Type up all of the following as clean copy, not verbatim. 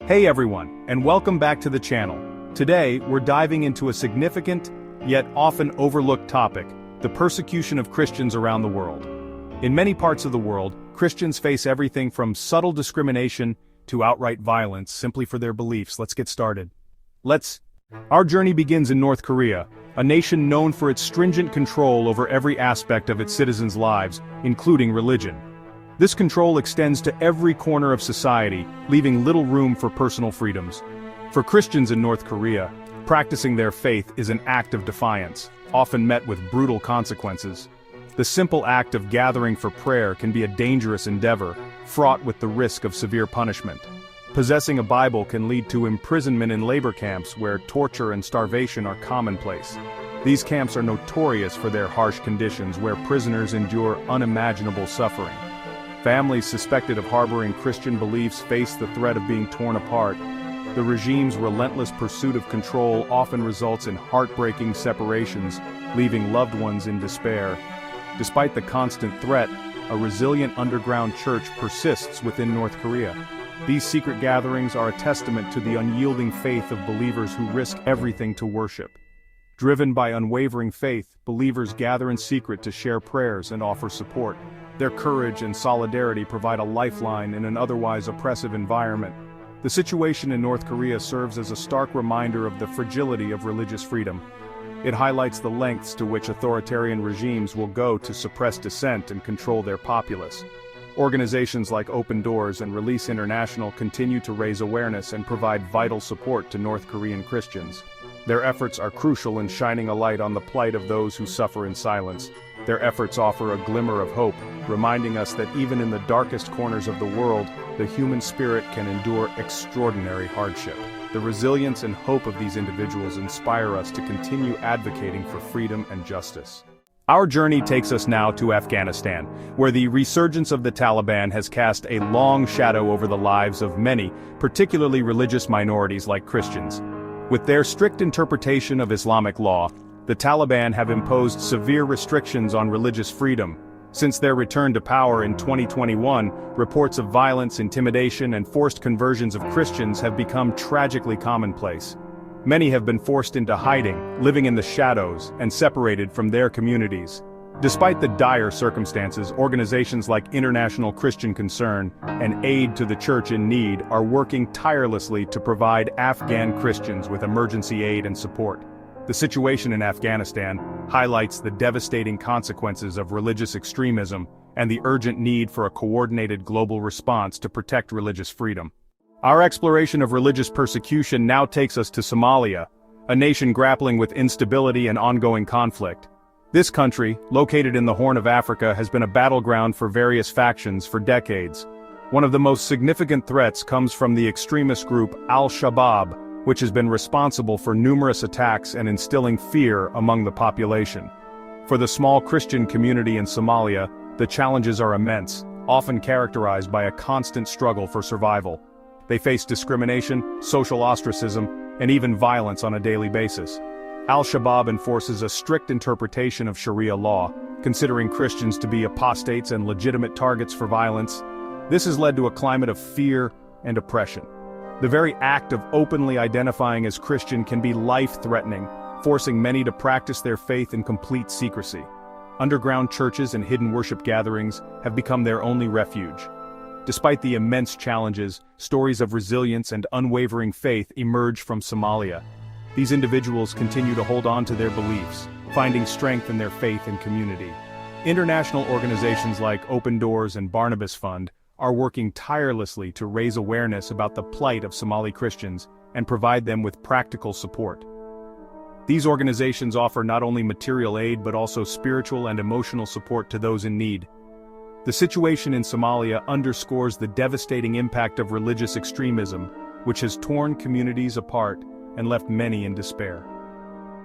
Hey everyone, and welcome back to the channel. Today, we're diving into a significant, yet often overlooked topic, the persecution of Christians around the world. In many parts of the world, Christians face everything from subtle discrimination to outright violence simply for their beliefs. Let's get started. Our journey begins in North Korea, a nation known for its stringent control over every aspect of its citizens' lives, including religion. This control extends to every corner of society, leaving little room for personal freedoms. For Christians in North Korea, practicing their faith is an act of defiance, often met with brutal consequences. The simple act of gathering for prayer can be a dangerous endeavor, fraught with the risk of severe punishment. Possessing a Bible can lead to imprisonment in labor camps where torture and starvation are commonplace. These camps are notorious for their harsh conditions where prisoners endure unimaginable suffering. Families suspected of harboring Christian beliefs face the threat of being torn apart. The regime's relentless pursuit of control often results in heartbreaking separations, leaving loved ones in despair. Despite the constant threat, a resilient underground church persists within North Korea. These secret gatherings are a testament to the unyielding faith of believers who risk everything to worship. Driven by unwavering faith, believers gather in secret to share prayers and offer support. Their courage and solidarity provide a lifeline in an otherwise oppressive environment. The situation in North Korea serves as a stark reminder of the fragility of religious freedom. It highlights the lengths to which authoritarian regimes will go to suppress dissent and control their populace. Organizations like Open Doors and Release International continue to raise awareness and provide vital support to North Korean Christians. Their efforts are crucial in shining a light on the plight of those who suffer in silence. Their efforts offer a glimmer of hope, reminding us that even in the darkest corners of the world, the human spirit can endure extraordinary hardship. The resilience and hope of these individuals inspire us to continue advocating for freedom and justice. Our journey takes us now to Afghanistan, where the resurgence of the Taliban has cast a long shadow over the lives of many, particularly religious minorities like Christians. With their strict interpretation of Islamic law, the Taliban have imposed severe restrictions on religious freedom. Since their return to power in 2021, reports of violence, intimidation, and forced conversions of Christians have become tragically commonplace. Many have been forced into hiding, living in the shadows, and separated from their communities. Despite the dire circumstances, organizations like International Christian Concern and Aid to the Church in Need are working tirelessly to provide Afghan Christians with emergency aid and support. The situation in Afghanistan highlights the devastating consequences of religious extremism and the urgent need for a coordinated global response to protect religious freedom. Our exploration of religious persecution now takes us to Somalia, a nation grappling with instability and ongoing conflict. This country, located in the Horn of Africa, has been a battleground for various factions for decades. One of the most significant threats comes from the extremist group Al-Shabaab, which has been responsible for numerous attacks and instilling fear among the population. For the small Christian community in Somalia, the challenges are immense, often characterized by a constant struggle for survival. They face discrimination, social ostracism, and even violence on a daily basis. Al-Shabaab enforces a strict interpretation of Sharia law, considering Christians to be apostates and legitimate targets for violence. This has led to a climate of fear and oppression. The very act of openly identifying as Christian can be life-threatening, forcing many to practice their faith in complete secrecy. Underground churches and hidden worship gatherings have become their only refuge. Despite the immense challenges, stories of resilience and unwavering faith emerge from Somalia. These individuals continue to hold on to their beliefs, finding strength in their faith and community. International organizations like Open Doors and Barnabas Fund are working tirelessly to raise awareness about the plight of Somali Christians and provide them with practical support. These organizations offer not only material aid but also spiritual and emotional support to those in need. The situation in Somalia underscores the devastating impact of religious extremism, which has torn communities apart and left many in despair.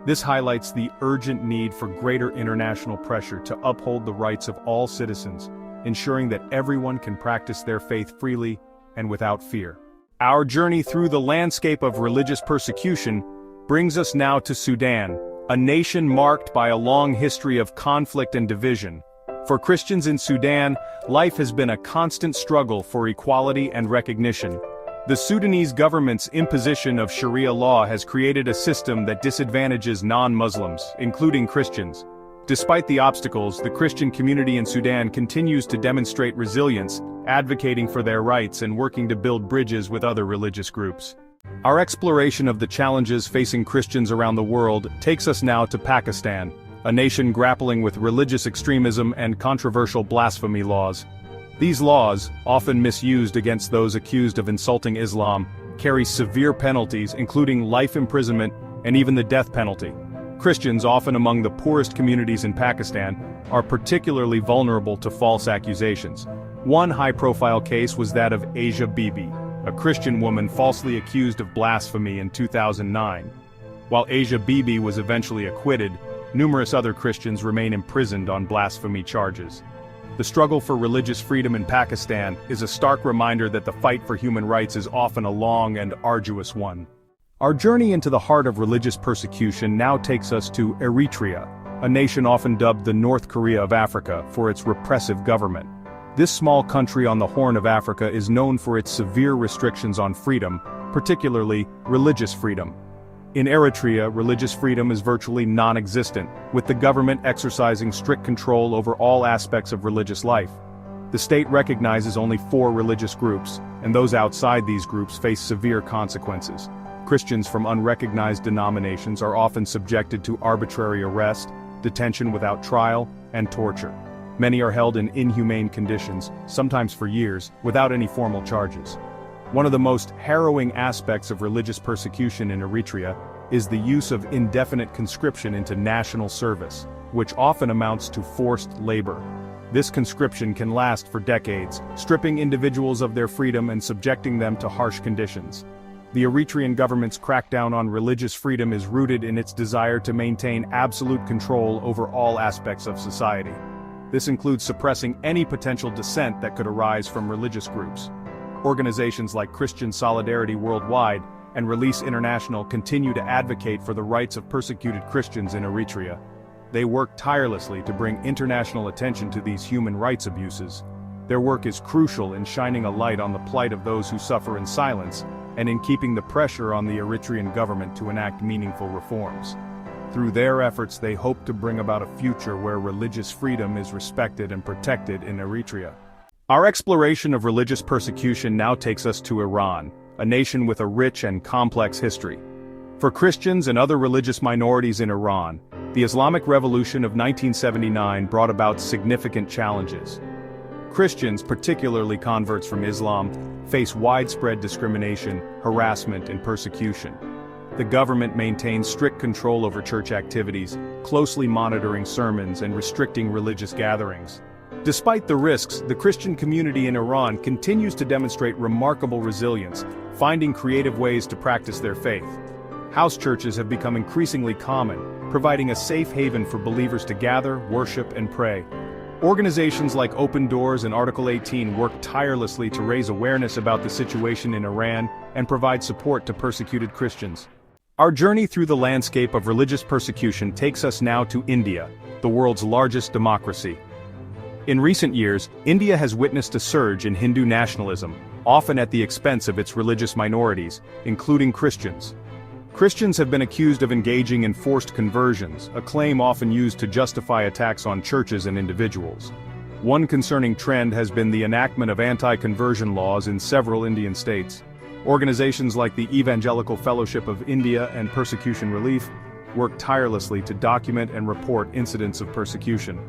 This highlights the urgent need for greater international pressure to uphold the rights of all citizens, ensuring that everyone can practice their faith freely and without fear. Our journey through the landscape of religious persecution brings us now to Sudan, a nation marked by a long history of conflict and division. For Christians in Sudan, life has been a constant struggle for equality and recognition. The Sudanese government's imposition of Sharia law has created a system that disadvantages non-Muslims, including Christians. Despite the obstacles, the Christian community in Sudan continues to demonstrate resilience, advocating for their rights and working to build bridges with other religious groups. Our exploration of the challenges facing Christians around the world takes us now to Pakistan, a nation grappling with religious extremism and controversial blasphemy laws. These laws, often misused against those accused of insulting Islam, carry severe penalties including life imprisonment and even the death penalty. Christians, often among the poorest communities in Pakistan, are particularly vulnerable to false accusations. One high-profile case was that of Asia Bibi, a Christian woman falsely accused of blasphemy in 2009. While Asia Bibi was eventually acquitted, numerous other Christians remain imprisoned on blasphemy charges. The struggle for religious freedom in Pakistan is a stark reminder that the fight for human rights is often a long and arduous one. Our journey into the heart of religious persecution now takes us to Eritrea, a nation often dubbed the North Korea of Africa for its repressive government. This small country on the Horn of Africa is known for its severe restrictions on freedom, particularly religious freedom. In Eritrea, religious freedom is virtually non-existent, with the government exercising strict control over all aspects of religious life. The state recognizes only 4 religious groups, and those outside these groups face severe consequences. Christians from unrecognized denominations are often subjected to arbitrary arrest, detention without trial, and torture. Many are held in inhumane conditions, sometimes for years, without any formal charges. One of the most harrowing aspects of religious persecution in Eritrea is the use of indefinite conscription into national service, which often amounts to forced labor. This conscription can last for decades, stripping individuals of their freedom and subjecting them to harsh conditions. The Eritrean government's crackdown on religious freedom is rooted in its desire to maintain absolute control over all aspects of society. This includes suppressing any potential dissent that could arise from religious groups. Organizations like Christian Solidarity Worldwide and Release International continue to advocate for the rights of persecuted Christians in Eritrea. They work tirelessly to bring international attention to these human rights abuses. Their work is crucial in shining a light on the plight of those who suffer in silence, and in keeping the pressure on the Eritrean government to enact meaningful reforms. Through their efforts, they hope to bring about a future where religious freedom is respected and protected in Eritrea. Our exploration of religious persecution now takes us to Iran, a nation with a rich and complex history. For Christians and other religious minorities in Iran, the Islamic Revolution of 1979 brought about significant challenges. Christians, particularly converts from Islam, face widespread discrimination, harassment, and persecution. The government maintains strict control over church activities, closely monitoring sermons and restricting religious gatherings. Despite the risks, the Christian community in Iran continues to demonstrate remarkable resilience, finding creative ways to practice their faith. House churches have become increasingly common, providing a safe haven for believers to gather, worship, and pray. Organizations like Open Doors and Article 18 work tirelessly to raise awareness about the situation in Iran and provide support to persecuted Christians. Our journey through the landscape of religious persecution takes us now to India, the world's largest democracy. In recent years, India has witnessed a surge in Hindu nationalism, often at the expense of its religious minorities, including Christians. Christians have been accused of engaging in forced conversions, a claim often used to justify attacks on churches and individuals. One concerning trend has been the enactment of anti-conversion laws in several Indian states. Organizations like the Evangelical Fellowship of India and Persecution Relief work tirelessly to document and report incidents of persecution.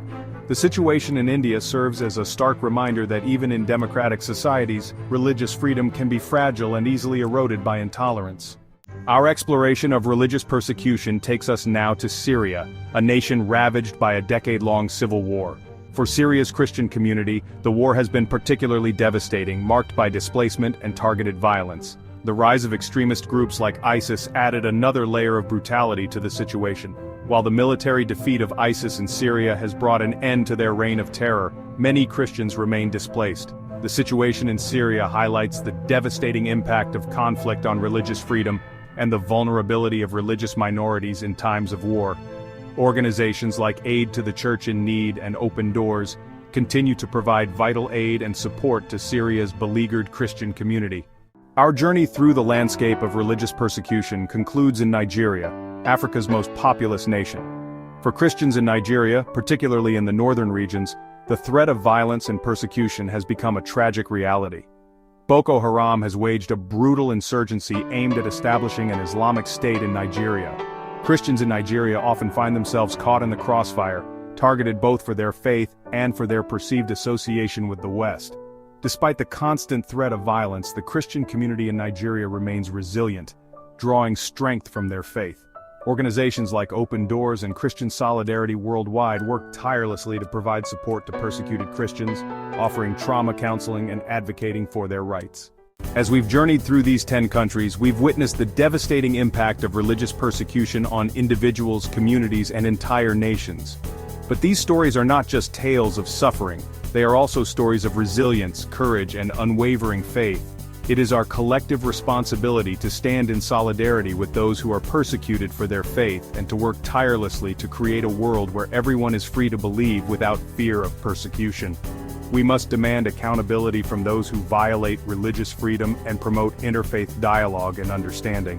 The situation in India serves as a stark reminder that even in democratic societies, religious freedom can be fragile and easily eroded by intolerance. Our exploration of religious persecution takes us now to Syria, a nation ravaged by a decade-long civil war. For Syria's Christian community, the war has been particularly devastating, marked by displacement and targeted violence. The rise of extremist groups like ISIS added another layer of brutality to the situation. While the military defeat of ISIS in Syria has brought an end to their reign of terror, many Christians remain displaced. The situation in Syria highlights the devastating impact of conflict on religious freedom and the vulnerability of religious minorities in times of war. Organizations like Aid to the Church in Need and Open Doors continue to provide vital aid and support to Syria's beleaguered Christian community. Our journey through the landscape of religious persecution concludes in Nigeria, Africa's most populous nation. For Christians in Nigeria, particularly in the northern regions, the threat of violence and persecution has become a tragic reality. Boko Haram has waged a brutal insurgency aimed at establishing an Islamic state in Nigeria. Christians in Nigeria often find themselves caught in the crossfire, targeted both for their faith and for their perceived association with the West. Despite the constant threat of violence, the Christian community in Nigeria remains resilient, drawing strength from their faith. Organizations like Open Doors and Christian Solidarity Worldwide work tirelessly to provide support to persecuted Christians, offering trauma counseling and advocating for their rights. As we've journeyed through these 10 countries, we've witnessed the devastating impact of religious persecution on individuals, communities, and entire nations. But these stories are not just tales of suffering, they are also stories of resilience, courage, and unwavering faith. It is our collective responsibility to stand in solidarity with those who are persecuted for their faith and to work tirelessly to create a world where everyone is free to believe without fear of persecution. We must demand accountability from those who violate religious freedom and promote interfaith dialogue and understanding.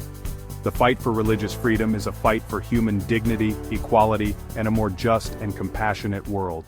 The fight for religious freedom is a fight for human dignity, equality, and a more just and compassionate world.